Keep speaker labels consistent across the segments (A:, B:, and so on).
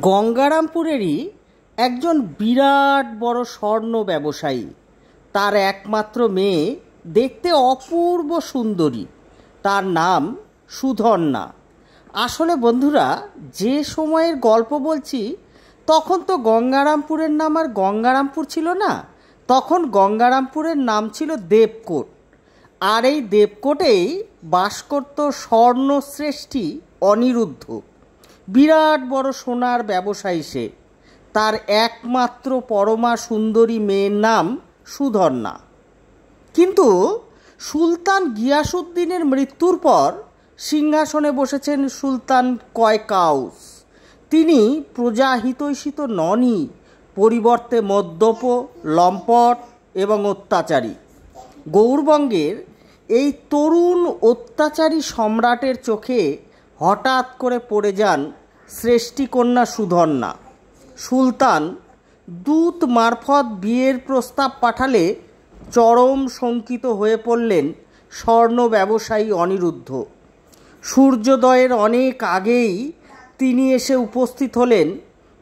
A: গঙ্গারামপুরেরই একজন বিরাট বড় স্বর্ণ ব্যবসায়ী। তার একমাত্র মেয়ে দেখতে অপূর্ব সুন্দরী, তার নাম সুধন্যা। আসলে বন্ধুরা, যে সময়ের গল্প বলছি তখন তো গঙ্গারামপুরের নাম আর গঙ্গারামপুর ছিল না, তখন গঙ্গারামপুরের নাম ছিল দেবকোট। আর এই দেবকোটেই বাস করত স্বর্ণশ্রেষ্ঠী অনিরুদ্ধ। বিরাট বড় সোনার ব্যবসায়ী সে। তার একমাত্র পরমা সুন্দরী মেয়ের নাম সুধন্যা। কিন্তু সুলতান গিয়াসউদ্দিনের মৃত্যুর পর সিংহাসনে বসেছেন সুলতান কয়কাউস। তিনি প্রজাহিতৈষী তো ননই, পরিবর্তে মদ্যপ, লম্পট এবং অত্যাচারী। গৌড়বঙ্গের এই তরুণ অত্যাচারী সম্রাটের চোখে হঠাৎ করে পড়ে যান শ্রেষ্ঠীকন্যা সুধন্যা। সুলতান দূত মারফত বিয়ের প্রস্তাব পাঠালে চরম শঙ্কিত হয়ে পড়লেন স্বর্ণ ব্যবসায়ী অনিরুদ্ধ। সূর্যোদয়ের অনেক আগেই তিনি এসে উপস্থিত হলেন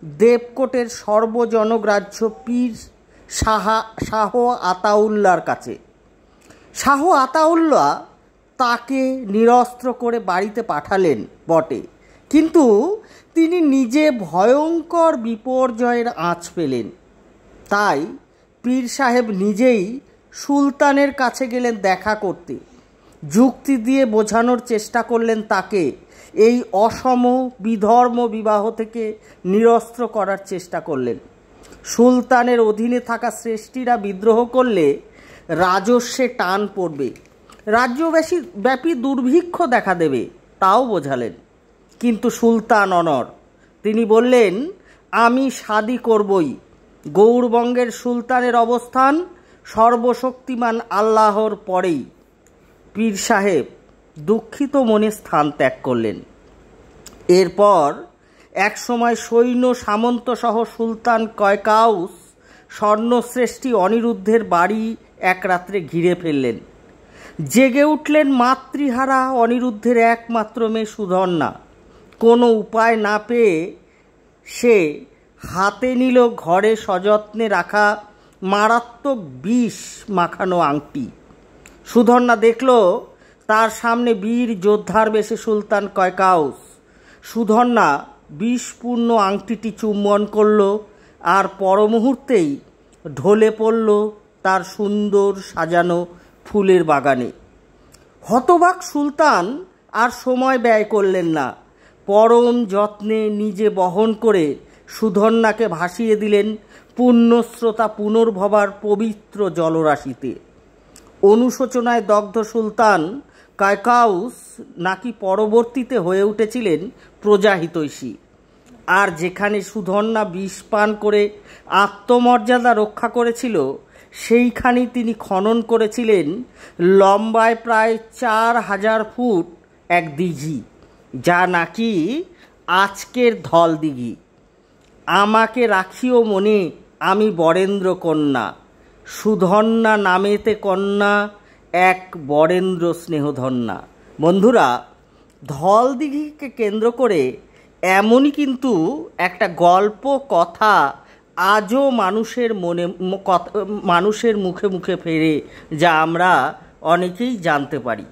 A: দেবকোটের সর্বজনগ্রাহ্য পীর শাহ আতাউল্লার কাছে। শাহ আতাউল্লাহ তাকে নিরস্ত্র করে বাড়িতে পাঠালেন বটে, কিন্তু তিনি নিজে ভয়ঙ্কর বিপর্যয়ের আঁচ পেলেন। তাই পীর সাহেব নিজেই সুলতানের কাছে গেলেন দেখা করতে। যুক্তি দিয়ে বোঝানোর চেষ্টা করলেন তাকে এই অসম বিধর্ম বিবাহ থেকে নিরস্ত্র করার চেষ্টা করলেন। সুলতানের অধীনে থাকা শ্রেষ্ঠীরা বিদ্রোহ করলে রাজস্বে টান পড়বে, রাজ্যব্যাপী দুর্ভিক্ষ দেখা দেবে, তাও বোঝালেন। কিন্তু সুলতান অনড়। তিনি বললেন, আমি শাদী করবই। গৌড়বঙ্গের সুলতানের অবস্থান সর্বশক্তিমান আল্লাহর পরেই। পীর সাহেব দুঃখিত মনে স্থান ত্যাগ করলেন। এরপর একসময় সৈন্য সামন্ত সহ সুলতান কয়কাউস স্বর্ণশ্রেষ্ঠী অনিরুদ্ধের বাড়ি এক রাত্রে ঘিরে ফেললেন। জেগে উঠলেন মাতৃহারা অনিরুদ্ধের একমাত্র মেয়ে সুধন্যা। কোনো উপায় না পেয়ে সে হাতে নিল ঘরে সযত্নে রাখা মারাত্মক বিষ মাখানো আংটি। সুধন্যা দেখল তার সামনে বীর যোদ্ধার বেশে সুলতান কয়কাউস। সুধন্যা বিষপূর্ণ আংটিটি চুম্বন করল, আর পরমুহূর্তেই ঢলে পড়ল তার সুন্দর সাজানো ফুলের বাগানে। হতবাক সুলতান আর সময় ব্যয় করলেন না। পরম যত্নে নিজে বহন করে সুধন্যাকে ভাসিয়ে দিলেন পুণ্যস্রোতা পুনর্ভবার পবিত্র জলরাশিতে। অনুশোচনায় দগ্ধ সুলতান কয়কাউস নাকি পরবর্তীতে হয়ে উঠেছিলেন প্রজাহিতৈষী। আর যেখানে সুধন্যা বিষ পান করে আত্মমর্যাদা রক্ষা করেছিল, সেইখানেই তিনি খনন করেছিলেন লম্বায় প্রায় 4000 ফুট এক দিঘি, যা নাকি আজকের ধল দিঘি। আমাকে রাখিও মনে, আমি বরেন্দ্র কন্যা, সুধন্যা নামেতে কন্যা, এক বরেন্দ্র স্নেহধন্যা। বন্ধুরা, ধল দিঘিকে কেন্দ্র করে এমনই কিন্তু একটা গল্প কথা আজও মানুষের মুখে মুখে ফেরে, যা আমরা অনেকেই জানতে পারি।